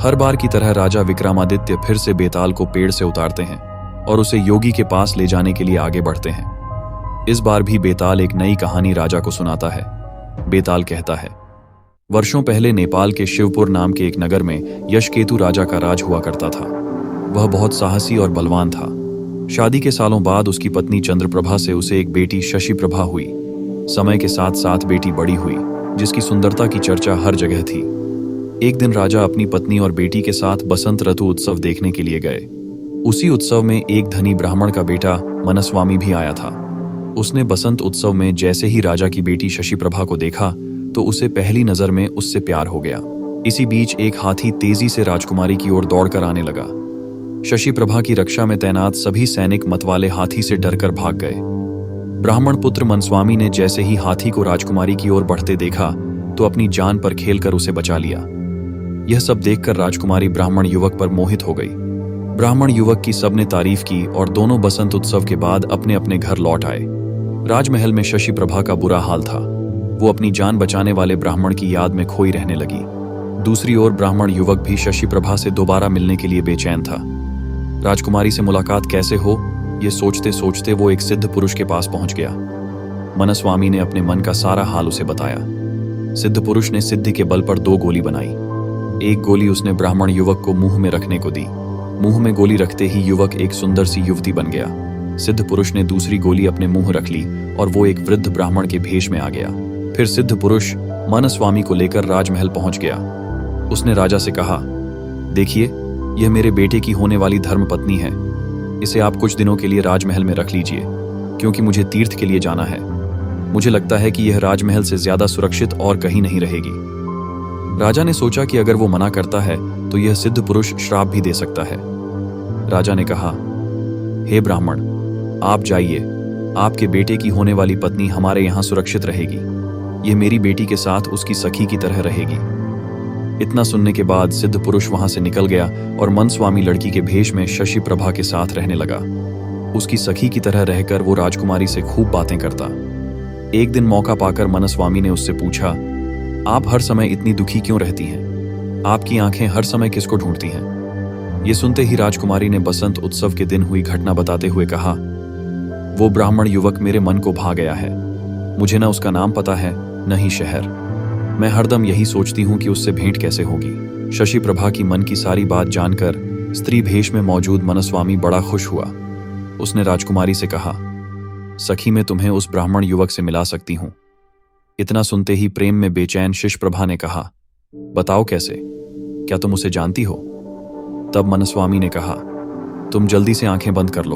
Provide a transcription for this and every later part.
हर बार की तरह राजा विक्रमादित्य फिर से बेताल को पेड़ से उतारते हैं और उसे योगी के पास ले जाने के लिए आगे बढ़ते हैं। इस बार भी बेताल एक नई कहानी राजा को सुनाता है। बेताल कहता है, वर्षों पहले नेपाल के शिवपुर नाम के एक नगर में यशकेतु राजा का राज हुआ करता था। वह बहुत साहसी और बलवान था। शादी के सालों बाद उसकी पत्नी चंद्रप्रभा से उसे एक बेटी शशिप्रभा हुई। समय के साथ साथ बेटी बड़ी हुई, जिसकी सुंदरता की चर्चा हर जगह थी। एक दिन राजा अपनी पत्नी और बेटी के साथ बसंत ऋतु उत्सव देखने के लिए गए। उसी उत्सव में एक धनी ब्राह्मण का बेटा मनस्वामी भी आया था। उसने बसंत उत्सव में जैसे ही राजा की बेटी शशिप्रभा को देखा तो उसे पहली नजर में उससे प्यार हो गया। इसी बीच एक हाथी तेजी से राजकुमारी की ओर दौड़कर आने लगा। शशिप्रभा की रक्षा में तैनात सभी सैनिक मतवाले हाथी से डरकर भाग गए। ब्राह्मण पुत्र मनस्वामी ने जैसे ही हाथी को राजकुमारी की ओर बढ़ते देखा तो अपनी जान पर खेलकर उसे बचा लिया। यह सब देखकर राजकुमारी ब्राह्मण युवक पर मोहित हो गई। ब्राह्मण युवक की सबने तारीफ की और दोनों बसंत उत्सव के बाद अपने अपने घर लौट आए। राजमहल में शशिप्रभा का बुरा हाल था। वो अपनी जान बचाने वाले ब्राह्मण की याद में खोई रहने लगी। दूसरी ओर ब्राह्मण युवक भी शशिप्रभा से दोबारा मिलने के लिए बेचैन था। राजकुमारी से मुलाकात कैसे हो, ये सोचते सोचते वो एक सिद्ध पुरुष के पास पहुंच गया। मनस्वामी ने अपने मन का सारा हाल उसे बताया। सिद्ध पुरुष ने सिद्धि के बल पर 2 गोली बनाई। एक गोली उसने ब्राह्मण युवक को मुंह में रखने को दी। मुंह में गोली रखते ही युवक एक सुंदर सी युवती बन गया। सिद्ध पुरुष ने दूसरी गोली अपने मुंह रख ली और वो एक वृद्ध ब्राह्मण के भेष में आ गया। फिर सिद्ध पुरुष मनस्वामी को लेकर राजमहल पहुंच गया। उसने राजा से कहा, देखिए, यह मेरे बेटे की होने वाली धर्मपत्नी है। इसे आप कुछ दिनों के लिए राजमहल में रख लीजिए, क्योंकि मुझे तीर्थ के लिए जाना है। मुझे लगता है कि यह राजमहल से ज्यादा सुरक्षित और कहीं नहीं रहेगी। राजा ने सोचा कि अगर वो मना करता है तो यह सिद्ध पुरुष श्राप भी दे सकता है। राजा ने कहा, हे ब्राह्मण, आप जाइए। आपके बेटे की होने वाली पत्नी हमारे यहाँ सुरक्षित रहेगी। यह मेरी बेटी के साथ उसकी सखी की तरह रहेगी। इतना सुनने के बाद सिद्ध पुरुष वहां से निकल गया और मनस्वामी लड़की के भेष में शशिप्रभा के साथ रहने लगा। उसकी सखी की तरह रहकर वो राजकुमारी से खूब बातें करता। एक दिन मौका पाकर मनस्वामी ने उससे पूछा, आप हर समय इतनी दुखी क्यों रहती हैं? आपकी आंखें हर समय किसको ढूंढती हैं? ये सुनते ही राजकुमारी ने बसंत उत्सव के दिन हुई घटना बताते हुए कहा, वो ब्राह्मण युवक मेरे मन को भा गया है। मुझे न उसका नाम पता है, न ही शहर। मैं हरदम यही सोचती हूँ कि उससे भेंट कैसे होगी। शशिप्रभा की मन की सारी बात जानकर स्त्री भेष में मौजूद मनस्वामी बड़ा खुश हुआ। उसने राजकुमारी से कहा, सखी, मैं तुम्हें उस ब्राह्मण युवक से मिला सकती हूँ। इतना सुनते ही प्रेम में बेचैन शशिप्रभा ने कहा, बताओ कैसे? क्या तुम उसे जानती हो? तब मनस्वामी ने कहा, तुम जल्दी से आंखें बंद कर लो।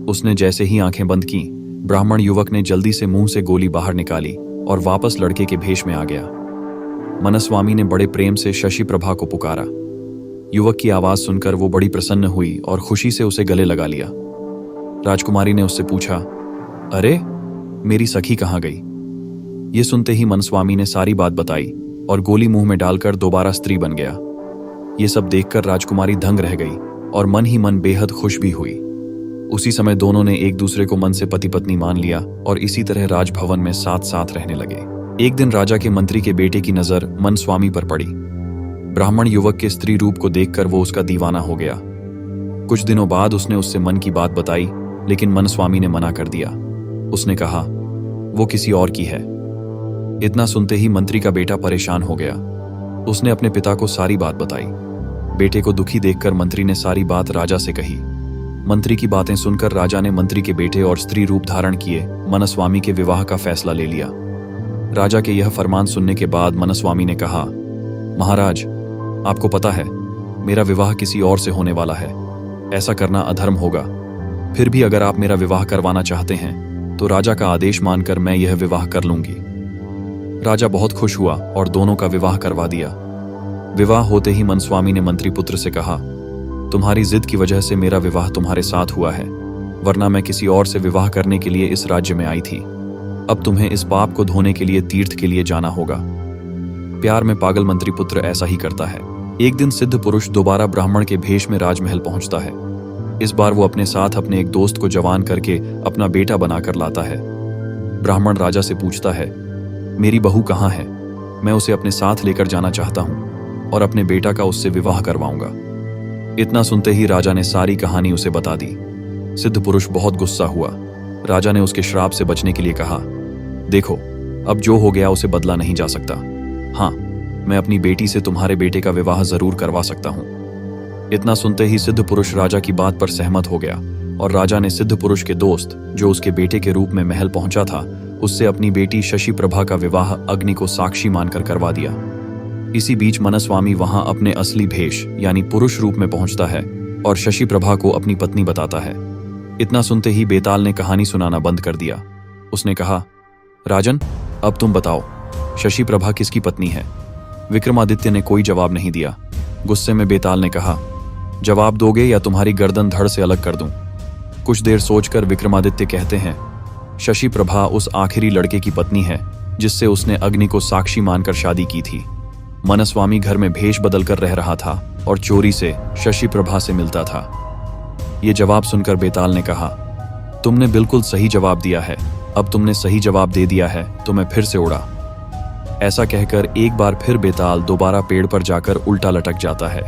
उसने जैसे ही आंखें बंद की, ब्राह्मण युवक ने जल्दी से मुंह से गोली बाहर निकाली और वापस लड़के के भेष में आ गया। मनस्वामी ने बड़े प्रेम से शशिप्रभा को पुकारा। युवक की आवाज सुनकर वो बड़ी प्रसन्न हुई और खुशी से उसे गले लगा लिया। राजकुमारी ने उससे पूछा, अरे, मेरी सखी कहाँ गई? ये सुनते ही मनस्वामी ने सारी बात बताई और गोली मुंह में डालकर दोबारा स्त्री बन गया। ये सब देखकर राजकुमारी दंग रह गई और मन ही मन बेहद खुश भी हुई। उसी समय दोनों ने एक दूसरे को मन से पति पत्नी मान लिया और इसी तरह राजभवन में साथ साथ रहने लगे। एक दिन राजा के मंत्री के बेटे की नजर मनस्वामी पर पड़ी। ब्राह्मण युवक के स्त्री रूप को देखकर वो उसका दीवाना हो गया। कुछ दिनों बाद उसने उससे मन की बात बताई, लेकिन मनस्वामी ने मना कर दिया। उसने कहा, वो किसी और की है। इतना सुनते ही मंत्री का बेटा परेशान हो गया। उसने अपने पिता को सारी बात बताई। बेटे को दुखी देखकर मंत्री ने सारी बात राजा से कही। मंत्री की बातें सुनकर राजा ने मंत्री के बेटे और स्त्री रूप धारण किए मनस्वामी के विवाह का फैसला ले लिया। राजा के यह फरमान सुनने के बाद मनस्वामी ने कहा, महाराज, आपको पता है, मेरा विवाह किसी और से होने वाला है। ऐसा करना अधर्म होगा। फिर भी अगर आप मेरा विवाह करवाना चाहते हैं तो राजा का आदेश मानकर मैं यह विवाह कर लूंगी। राजा बहुत खुश हुआ और दोनों का विवाह करवा दिया। विवाह होते ही मनस्वामी ने मंत्री पुत्र से कहा, तुम्हारी जिद की वजह से मेरा विवाह तुम्हारे साथ हुआ है, वरना मैं किसी और से विवाह करने के लिए इस राज्य में आई थी। अब तुम्हें इस पाप को धोने के लिए तीर्थ के लिए जाना होगा। प्यार में पागल मंत्री पुत्र ऐसा ही करता है। एक दिन सिद्ध पुरुष दोबारा ब्राह्मण के भेष में राजमहल पहुंचता है। इस बार वो अपने साथ अपने एक दोस्त को जवान करके अपना बेटा बनाकर लाता है। ब्राह्मण राजा से पूछता है, मेरी बहू कहाँ है? मैं उसे अपने साथ लेकर जाना चाहता हूँ। और अपने बेटा का उससे विवाह करवाऊंगा। इतना सुनते ही राजा ने सारी कहानी उसे बता दी। सिद्ध पुरुष बहुत गुस्सा हुआ। राजा ने उसके श्राप से बचने के लिए कहा, देखो, अब जो हो गया उसे बदला नहीं जा सकता। हाँ, मैं अपनी बेटी से तुम्हारे बेटे का विवाह जरूर करवा सकता हूं। इतना सुनते ही सिद्ध पुरुष राजा की बात पर सहमत हो गया और राजा ने सिद्ध पुरुष के दोस्त, जो उसके बेटे के रूप में महल पहुंचा था, उससे अपनी बेटी शशि प्रभा का विवाह अग्नि को साक्षी मानकर करवा दिया। इसी बीच मनस्वामी वहां अपने असली भेष यानी पुरुष रूप में पहुंचता है और शशि प्रभा को अपनी पत्नी बताता है। इतना सुनते ही बेताल ने कहानी सुनाना बंद कर दिया। उसने कहा, राजन, अब तुम बताओ, शशि प्रभा किसकी पत्नी है? विक्रमादित्य ने कोई जवाब नहीं दिया। गुस्से में बेताल ने कहा, जवाब दोगे या तुम्हारी गर्दन धड़ से अलग कर दूं? कुछ देर सोचकर विक्रमादित्य कहते हैं, शशि प्रभा उस आखिरी लड़के की पत्नी है जिससे उसने अग्नि को साक्षी मानकर शादी की थी। मनस्वामी घर में भेष बदल कर रह रहा था और चोरी से शशि प्रभा से मिलता था। ये जवाब सुनकर बेताल ने कहा, तुमने बिल्कुल सही जवाब दिया है। अब तुमने सही जवाब दे दिया है तो मैं फिर से उड़ा। ऐसा कहकर एक बार फिर बेताल दोबारा पेड़ पर जाकर उल्टा लटक जाता है।